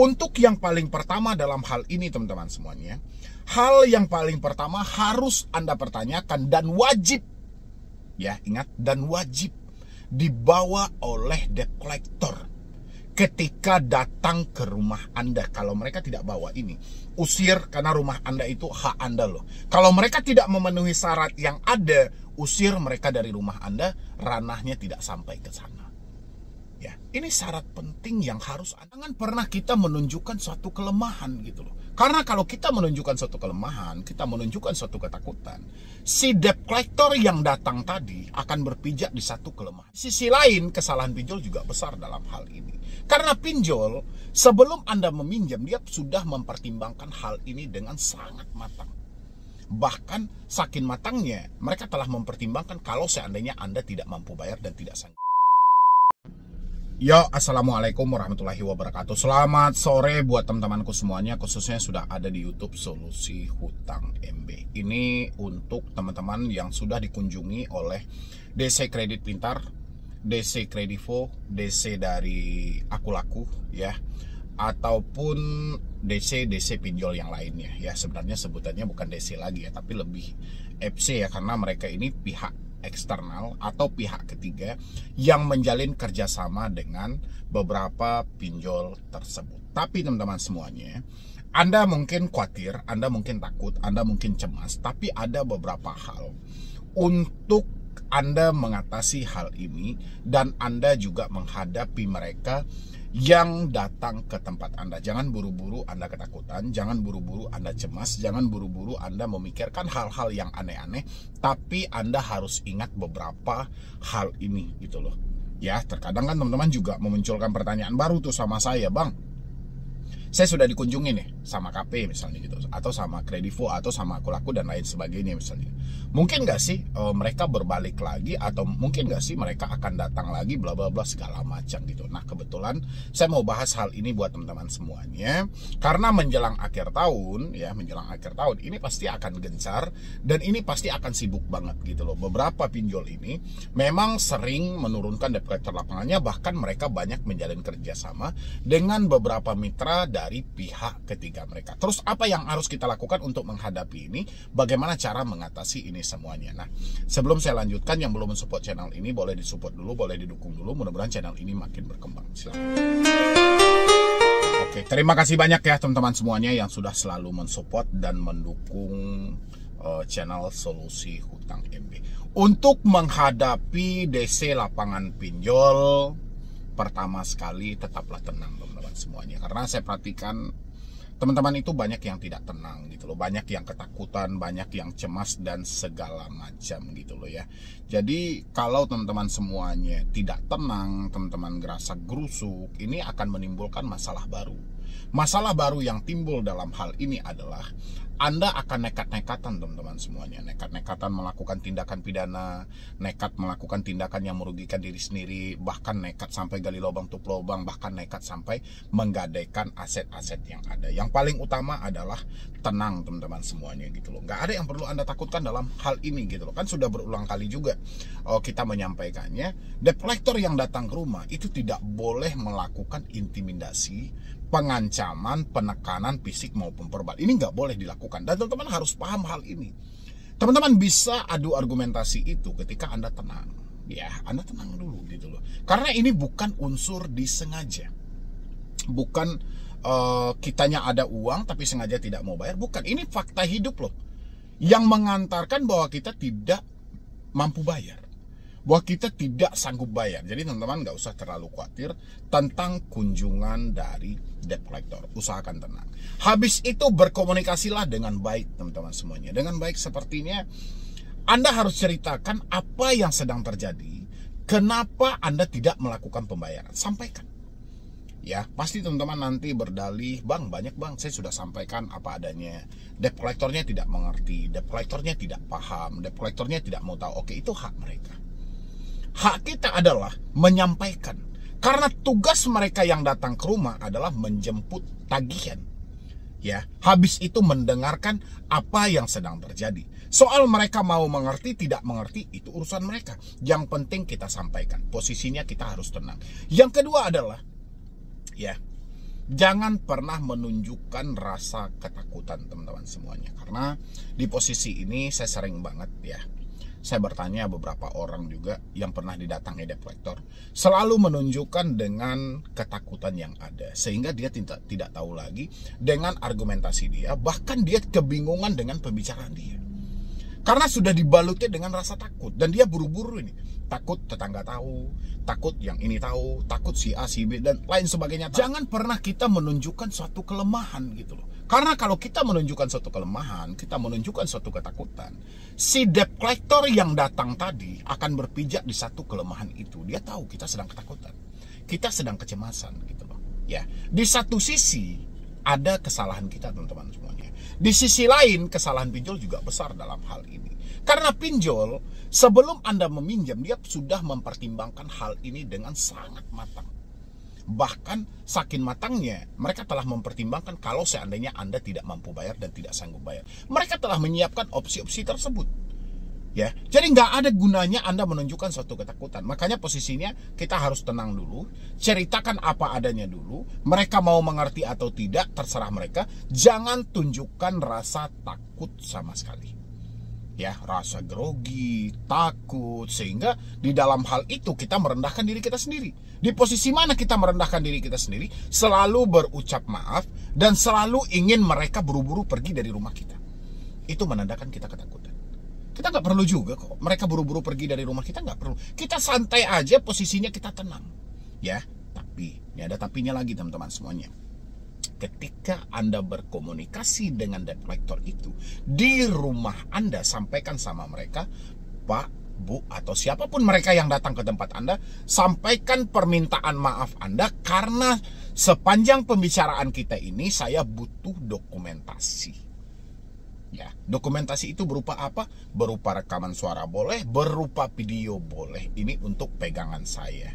Untuk yang paling pertama dalam hal ini teman-teman semuanya, hal yang paling pertama harus Anda pertanyakan dan wajib, ya ingat, dan wajib dibawa oleh debt collector ketika datang ke rumah Anda. Kalau mereka tidak bawa ini, usir, karena rumah Anda itu hak Anda loh. Kalau mereka tidak memenuhi syarat yang ada, usir mereka dari rumah Anda, ranahnya tidak sampai ke sana. Ya, ini syarat penting yang harus. Jangan pernah kita menunjukkan suatu kelemahan gitu loh. Karena kalau kita menunjukkan suatu kelemahan, kita menunjukkan suatu ketakutan, si debt collector yang datang tadi akan berpijak di satu kelemahan. Sisi lain, kesalahan pinjol juga besar dalam hal ini. Karena pinjol, sebelum Anda meminjam, dia sudah mempertimbangkan hal ini dengan sangat matang. Bahkan saking matangnya, mereka telah mempertimbangkan kalau seandainya Anda tidak mampu bayar dan tidak sanggup. Yo, assalamualaikum warahmatullahi wabarakatuh. Selamat sore buat teman-temanku semuanya, khususnya sudah ada di YouTube Solusi Hutang MB. Ini untuk teman-teman yang sudah dikunjungi oleh DC Kredit Pintar, DC Kredivo, DC dari Aku Laku, ya, ataupun DC pinjol yang lainnya. Ya, sebenarnya sebutannya bukan DC lagi ya, tapi lebih FC ya, karena mereka ini pihak eksternal atau pihak ketiga yang menjalin kerjasama dengan beberapa pinjol tersebut. Tapi teman-teman semuanya, Anda mungkin khawatir, Anda mungkin takut, Anda mungkin cemas, tapi ada beberapa hal untuk Anda mengatasi hal ini dan Anda juga menghadapi mereka yang datang ke tempat Anda. Jangan buru-buru Anda ketakutan, jangan buru-buru Anda cemas, jangan buru-buru Anda memikirkan hal-hal yang aneh-aneh, tapi Anda harus ingat beberapa hal ini gitu loh. Ya, terkadang kan teman-teman juga memunculkan pertanyaan baru tuh sama saya, Bang. Saya sudah dikunjungi nih sama KP misalnya gitu, atau sama Kredivo, atau sama Aku Laku dan lain sebagainya misalnya. Mungkin nggak sih mereka berbalik lagi, atau mungkin nggak sih mereka akan datang lagi, bla bla bla segala macam gitu. Nah, kebetulan saya mau bahas hal ini buat teman-teman semuanya, karena menjelang akhir tahun ya, menjelang akhir tahun ini pasti akan gencar dan ini pasti akan sibuk banget gitu loh. Beberapa pinjol ini memang sering menurunkan debt collector lapangannya, bahkan mereka banyak menjalin kerjasama dengan beberapa mitra dari pihak ketiga mereka. Terus apa yang harus kita lakukan untuk menghadapi ini? Bagaimana cara mengatasi ini semuanya? Nah, sebelum saya lanjutkan, yang belum mensupport channel ini boleh disupport dulu, boleh didukung dulu. Mudah-mudahan channel ini makin berkembang. Silakan. Oke, terima kasih banyak ya teman-teman semuanya yang sudah selalu mensupport dan mendukung channel Solusi Hutang MB. Untuk menghadapi DC lapangan pinjol, pertama sekali tetaplah tenang teman-teman semuanya, karena saya perhatikan teman-teman itu banyak yang tidak tenang gitu loh, banyak yang ketakutan, banyak yang cemas dan segala macam gitu loh ya. Jadi kalau teman-teman semuanya tidak tenang, teman-teman ngerasa gerusuk, ini akan menimbulkan masalah baru. Masalah baru yang timbul dalam hal ini adalah Anda akan nekat-nekatan teman-teman semuanya, nekat-nekatan melakukan tindakan pidana, nekat melakukan tindakan yang merugikan diri sendiri, bahkan nekat sampai gali lubang tutup lubang, bahkan nekat sampai menggadaikan aset-aset yang ada. Yang paling utama adalah tenang teman-teman semuanya gitu loh. Nggak ada yang perlu Anda takutkan dalam hal ini gitu loh. Kan sudah berulang kali juga kita menyampaikannya, debt collector yang datang ke rumah itu tidak boleh melakukan intimidasi, pengancaman, penekanan fisik maupun verbal. Ini nggak boleh dilakukan dan teman-teman harus paham hal ini. Teman-teman bisa adu argumentasi itu ketika Anda tenang. Ya, Anda tenang dulu gitu loh. Karena ini bukan unsur disengaja. Bukan kitanya ada uang tapi sengaja tidak mau bayar. Bukan, ini fakta hidup loh. Yang mengantarkan bahwa kita tidak mampu bayar, bahwa kita tidak sanggup bayar. Jadi teman-teman nggak usah terlalu khawatir tentang kunjungan dari debt collector. Usahakan tenang. Habis itu berkomunikasilah dengan baik teman-teman semuanya. Dengan baik sepertinya Anda harus ceritakan apa yang sedang terjadi, kenapa Anda tidak melakukan pembayaran. Sampaikan. Ya, pasti teman-teman nanti berdalih, Bang, banyak Bang, saya sudah sampaikan apa adanya. Debt collectornya tidak mengerti, debt collectornya tidak paham, debt collectornya tidak mau tahu. Oke, itu hak mereka. Hak kita adalah menyampaikan, karena tugas mereka yang datang ke rumah adalah menjemput tagihan. Ya, habis itu mendengarkan apa yang sedang terjadi. Soal mereka mau mengerti tidak mengerti itu urusan mereka. Yang penting kita sampaikan. Posisinya kita harus tenang. Yang kedua adalah ya, Jangan pernah menunjukkan rasa ketakutan teman-teman semuanya. Karena di posisi ini saya sering banget ya, saya bertanya beberapa orang juga yang pernah didatangi debt collector, selalu menunjukkan dengan ketakutan yang ada. Sehingga dia tidak tahu lagi dengan argumentasi dia, bahkan dia kebingungan dengan pembicaraan dia. Karena sudah dibalutnya dengan rasa takut. Dan dia buru-buru ini. Takut tetangga tahu, takut yang ini tahu, takut si A, si B, dan lain sebagainya. Jangan pernah kita menunjukkan suatu kelemahan gitu loh. Karena kalau kita menunjukkan suatu kelemahan, kita menunjukkan suatu ketakutan, si debt collector yang datang tadi akan berpijak di satu kelemahan itu. Dia tahu kita sedang ketakutan, kita sedang kecemasan gitu loh. Ya, di satu sisi ada kesalahan kita teman-teman semuanya. Di sisi lain kesalahan pinjol juga besar dalam hal ini. Karena pinjol sebelum Anda meminjam dia sudah mempertimbangkan hal ini dengan sangat matang. Bahkan saking matangnya mereka telah mempertimbangkan kalau seandainya Anda tidak mampu bayar dan tidak sanggup bayar. Mereka telah menyiapkan opsi-opsi tersebut. Ya, jadi nggak ada gunanya Anda menunjukkan suatu ketakutan. Makanya posisinya kita harus tenang dulu, ceritakan apa adanya dulu. Mereka mau mengerti atau tidak terserah mereka. Jangan tunjukkan rasa takut sama sekali. Ya, rasa grogi, takut, sehingga di dalam hal itu kita merendahkan diri kita sendiri. Di posisi mana kita merendahkan diri kita sendiri? Selalu berucap maaf dan selalu ingin mereka buru-buru pergi dari rumah kita. Itu menandakan kita ketakutan. Kita nggak perlu juga kok mereka buru-buru pergi dari rumah kita, nggak perlu. Kita santai aja, posisinya kita tenang. Ya, tapi ini ada tapinya lagi teman-teman semuanya. Ketika Anda berkomunikasi dengan debt collector itu di rumah Anda, sampaikan sama mereka, Pak, Bu, atau siapapun mereka yang datang ke tempat Anda, sampaikan permintaan maaf Anda karena sepanjang pembicaraan kita ini saya butuh dokumentasi. Ya, dokumentasi itu berupa apa? Berupa rekaman suara boleh, berupa video boleh. Ini untuk pegangan saya.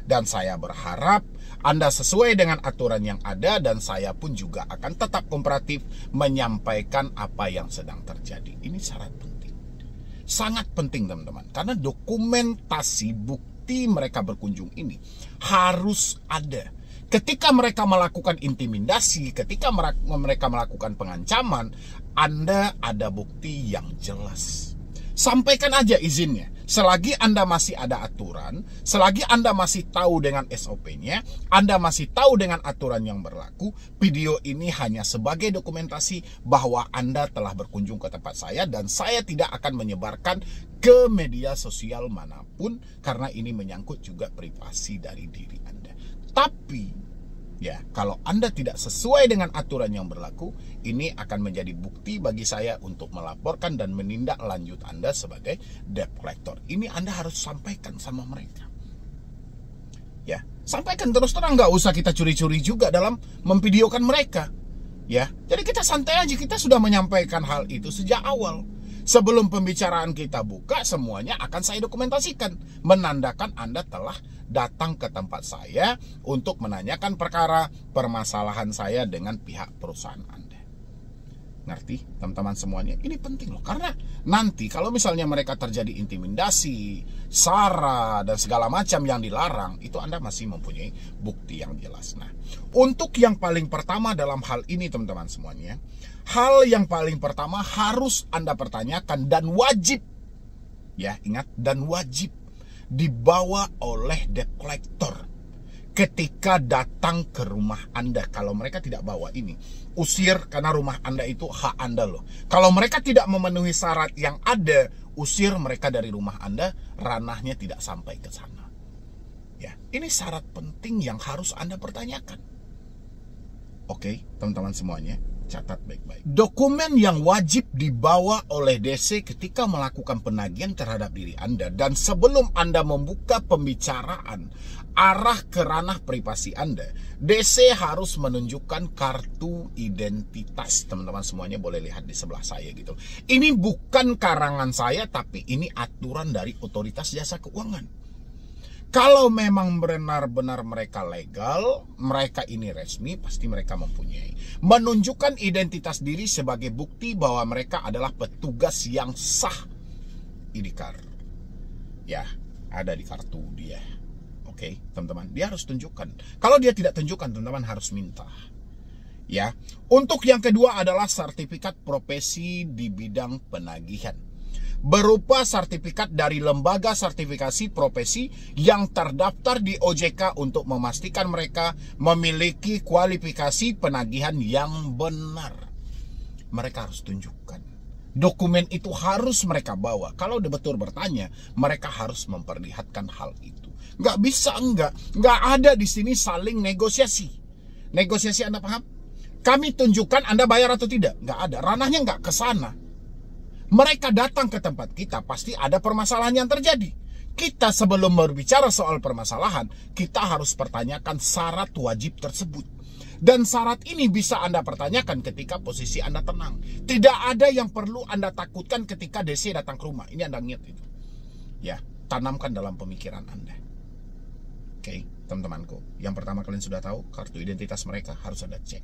Dan saya berharap Anda sesuai dengan aturan yang ada, dan saya pun juga akan tetap kooperatif menyampaikan apa yang sedang terjadi. Ini syarat penting. Sangat penting teman-teman. Karena dokumentasi bukti mereka berkunjung ini harus ada. Ketika mereka melakukan intimidasi, ketika mereka melakukan pengancaman, Anda ada bukti yang jelas. Sampaikan aja izinnya. Selagi Anda masih ada aturan, selagi Anda masih tahu dengan SOP-nya, Anda masih tahu dengan aturan yang berlaku, video ini hanya sebagai dokumentasi bahwa Anda telah berkunjung ke tempat saya dan saya tidak akan menyebarkan ke media sosial manapun karena ini menyangkut juga privasi dari diri Anda. Tapi ya, kalau Anda tidak sesuai dengan aturan yang berlaku, ini akan menjadi bukti bagi saya untuk melaporkan dan menindaklanjut Anda sebagai debt collector. Ini Anda harus sampaikan sama mereka. Ya, sampaikan terus terang, nggak usah kita curi-curi juga dalam memvideokan mereka. Ya, jadi kita santai aja, kita sudah menyampaikan hal itu sejak awal. Sebelum pembicaraan kita buka, semuanya akan saya dokumentasikan, menandakan Anda telah datang ke tempat saya untuk menanyakan perkara permasalahan saya dengan pihak perusahaan Anda. Ngerti teman-teman semuanya? Ini penting loh, karena nanti kalau misalnya mereka terjadi intimidasi, sara, dan segala macam yang dilarang, itu Anda masih mempunyai bukti yang jelas. Nah, untuk yang paling pertama dalam hal ini teman-teman semuanya, hal yang paling pertama harus Anda pertanyakan dan wajib, ya ingat, dan wajib dibawa oleh debt collector ketika datang ke rumah Anda. Kalau mereka tidak bawa ini, usir, karena rumah Anda itu hak Anda loh. Kalau mereka tidak memenuhi syarat yang ada, usir mereka dari rumah Anda, ranahnya tidak sampai ke sana. Ya, ini syarat penting yang harus Anda pertanyakan. Oke, teman-teman semuanya, catat baik-baik. Dokumen yang wajib dibawa oleh DC ketika melakukan penagihan terhadap diri Anda dan sebelum Anda membuka pembicaraan arah ke ranah privasi Anda, DC harus menunjukkan kartu identitas. Teman-teman semuanya boleh lihat di sebelah saya gitu. Ini bukan karangan saya, tapi ini aturan dari Otoritas Jasa Keuangan. Kalau memang benar-benar mereka legal, mereka ini resmi, pasti mereka mempunyai. Menunjukkan identitas diri sebagai bukti bahwa mereka adalah petugas yang sah. ID card. Ya, ada di kartu dia. Oke, teman-teman, dia harus tunjukkan. Kalau dia tidak tunjukkan, teman-teman harus minta. Ya, untuk yang kedua adalah sertifikat profesi di bidang penagihan. Berupa sertifikat dari lembaga sertifikasi profesi yang terdaftar di OJK untuk memastikan mereka memiliki kualifikasi penagihan yang benar. Mereka harus tunjukkan. Dokumen itu harus mereka bawa. Kalau betul bertanya, mereka harus memperlihatkan hal itu. Nggak bisa nggak ada di sini saling negosiasi. Negosiasi, Anda paham? Kami tunjukkan Anda bayar atau tidak. Nggak ada, ranahnya nggak ke sana. Mereka datang ke tempat kita, pasti ada permasalahan yang terjadi. Kita sebelum berbicara soal permasalahan, kita harus pertanyakan syarat wajib tersebut. Dan syarat ini bisa Anda pertanyakan ketika posisi Anda tenang. Tidak ada yang perlu Anda takutkan ketika DC datang ke rumah. Ini Anda ingat itu. Ya, tanamkan dalam pemikiran Anda. Oke, teman-temanku. Yang pertama kalian sudah tahu, kartu identitas mereka harus Anda cek.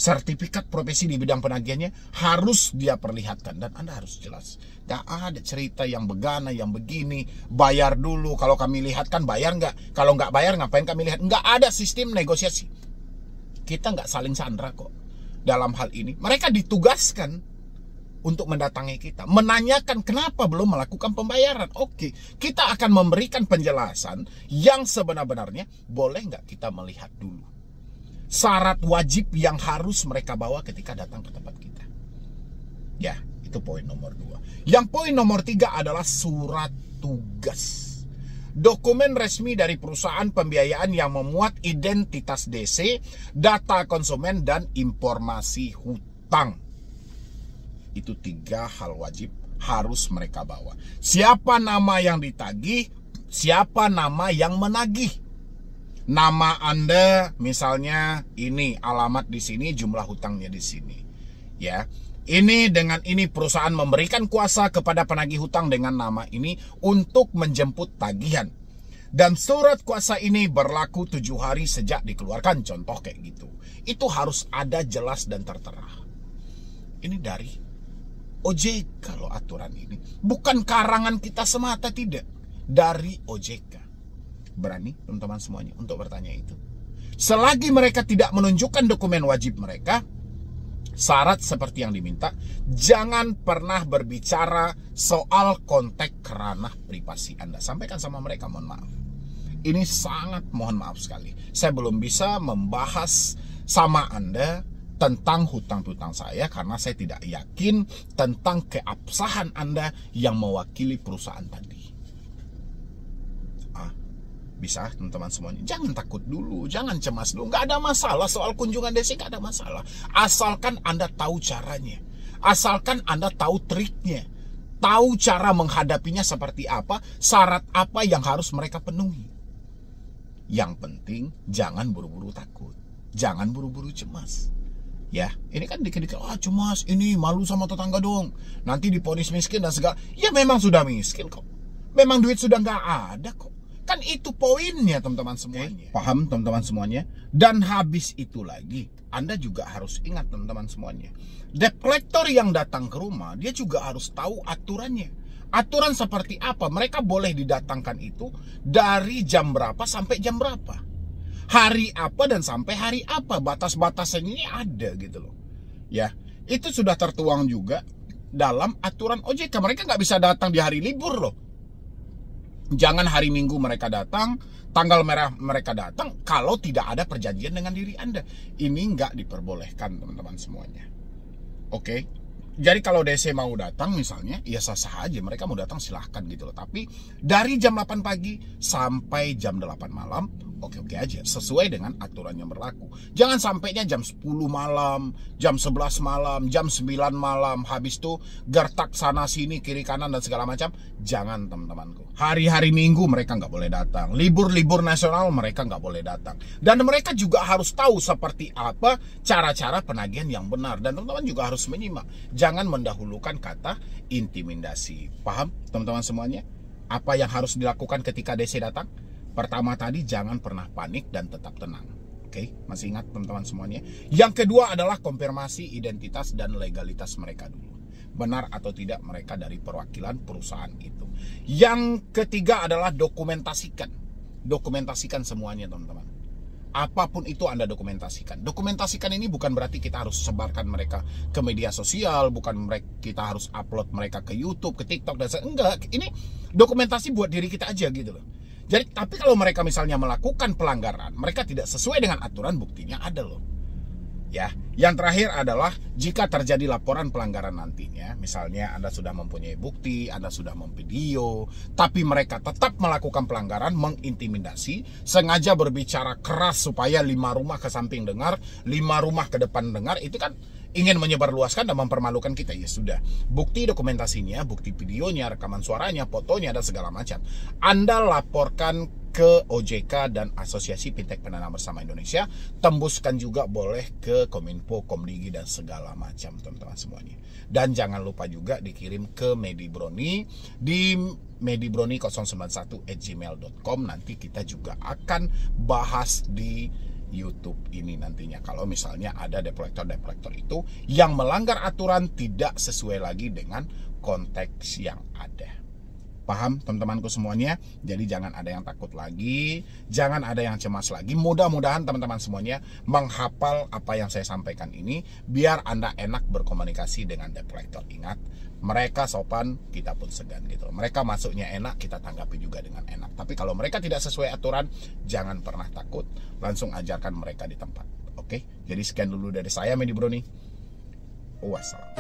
Sertifikat profesi di bidang penagihannya harus dia perlihatkan. Dan Anda harus jelas. Gak ada cerita yang begana, yang begini. Bayar dulu, kalau kami lihatkan bayar nggak? Kalau nggak bayar ngapain kami lihat? Nggak ada sistem negosiasi. Kita nggak saling sandra kok dalam hal ini. Mereka ditugaskan untuk mendatangi kita, menanyakan kenapa belum melakukan pembayaran. Oke, kita akan memberikan penjelasan yang sebenar-benarnya. Boleh nggak kita melihat dulu syarat wajib yang harus mereka bawa ketika datang ke tempat kita. Ya, itu poin nomor 2. Yang poin nomor 3 adalah surat tugas. Dokumen resmi dari perusahaan pembiayaan yang memuat identitas DC, data konsumen, dan informasi hutang. Itu 3 hal wajib harus mereka bawa. Siapa nama yang ditagih, siapa nama yang menagih. Nama Anda misalnya ini, alamat di sini, jumlah hutangnya di sini. Ya. Ini dengan ini perusahaan memberikan kuasa kepada penagih hutang dengan nama ini untuk menjemput tagihan. Dan surat kuasa ini berlaku 7 hari sejak dikeluarkan, contoh kayak gitu. Itu harus ada jelas dan tertera. Ini dari OJK loh aturan ini. Bukan karangan kita semata, tidak. Dari OJK. Berani teman-teman semuanya untuk bertanya itu. Selagi mereka tidak menunjukkan dokumen wajib mereka, syarat seperti yang diminta, jangan pernah berbicara soal konteks ranah privasi Anda. Sampaikan sama mereka, mohon maaf. Ini sangat mohon maaf sekali. Saya belum bisa membahas sama Anda tentang hutang-hutang saya karena saya tidak yakin tentang keabsahan Anda yang mewakili perusahaan tadi. Bisa teman-teman semuanya, jangan takut dulu, jangan cemas dulu, nggak ada masalah soal kunjungan DC, nggak ada masalah, asalkan Anda tahu caranya, asalkan Anda tahu triknya, tahu cara menghadapinya seperti apa, syarat apa yang harus mereka penuhi. Yang penting jangan buru-buru takut, jangan buru-buru cemas. Ya, ini kan dikit-dikit, cemas, ini malu sama tetangga dong, nanti diponis miskin dan segala. Ya memang sudah miskin kok, memang duit sudah nggak ada kok. Kan itu poinnya teman-teman semuanya. Paham teman-teman semuanya? Dan habis itu lagi, Anda juga harus ingat teman-teman semuanya. Debt collector yang datang ke rumah, dia juga harus tahu aturannya. Aturan seperti apa? Mereka boleh didatangkan itu dari jam berapa sampai jam berapa. Hari apa dan sampai hari apa. Batas-batasan ini ada gitu loh. Ya, itu sudah tertuang juga dalam aturan OJK. Mereka nggak bisa datang di hari libur loh. Jangan hari Minggu mereka datang, tanggal merah mereka datang, kalau tidak ada perjanjian dengan diri Anda. Ini nggak diperbolehkan teman-teman semuanya. Oke, jadi kalau DC mau datang misalnya, ya sah-sah aja, mereka mau datang silahkan gitu loh. Tapi dari jam 8 pagi sampai jam 8 malam, oke-oke aja, sesuai dengan aturan yang berlaku. Jangan sampainya jam 10 malam, jam 11 malam, jam 9 malam, habis itu gertak sana sini, kiri kanan dan segala macam. Jangan teman-temanku. Hari-hari Minggu mereka nggak boleh datang. Libur-libur nasional mereka nggak boleh datang. Dan mereka juga harus tahu seperti apa cara-cara penagihan yang benar. Dan teman-teman juga harus menyimak. Jangan mendahulukan kata intimidasi. Paham teman-teman semuanya? Apa yang harus dilakukan ketika DC datang? Pertama tadi, jangan pernah panik dan tetap tenang. Oke, masih ingat teman-teman semuanya? Yang kedua adalah konfirmasi identitas dan legalitas mereka dulu. Benar atau tidak mereka dari perwakilan perusahaan itu. Yang ketiga adalah dokumentasikan. Dokumentasikan semuanya teman-teman. Apapun itu Anda dokumentasikan. Dokumentasikan ini bukan berarti kita harus sebarkan mereka ke media sosial, bukan kita harus upload mereka ke YouTube, ke TikTok dan enggak. Ini dokumentasi buat diri kita aja gitu loh. Jadi tapi kalau mereka misalnya melakukan pelanggaran, mereka tidak sesuai dengan aturan, buktinya ada loh. Ya, yang terakhir adalah jika terjadi laporan pelanggaran nantinya, misalnya Anda sudah mempunyai bukti, Anda sudah memvideo, tapi mereka tetap melakukan pelanggaran, mengintimidasi, sengaja berbicara keras supaya 5 rumah ke samping dengar, 5 rumah ke depan dengar, itu kan ingin menyebarluaskan dan mempermalukan kita. Ya sudah, bukti dokumentasinya, bukti videonya, rekaman suaranya, fotonya, dan segala macam Anda laporkan ke OJK dan Asosiasi Fintech Pendanaan Bersama Indonesia. Tembuskan juga boleh ke Kominfo, Komdigi, dan segala macam teman-teman semuanya. Dan jangan lupa juga dikirim ke Medibroni di medibroni091@gmail.com. Nanti kita juga akan bahas di YouTube ini nantinya, kalau misalnya ada debt collector itu yang melanggar aturan, tidak sesuai lagi dengan konteks yang ada. Paham teman-temanku semuanya? Jadi jangan ada yang takut lagi, jangan ada yang cemas lagi. Mudah-mudahan teman-teman semuanya menghafal apa yang saya sampaikan ini, biar Anda enak berkomunikasi dengan debt collector. Ingat, mereka sopan, kita pun segan gitu. Mereka masuknya enak, kita tanggapi juga dengan enak. Tapi kalau mereka tidak sesuai aturan, jangan pernah takut, langsung ajarkan mereka di tempat. Oke? Jadi sekian dulu dari saya, Medibroni. Wassalam.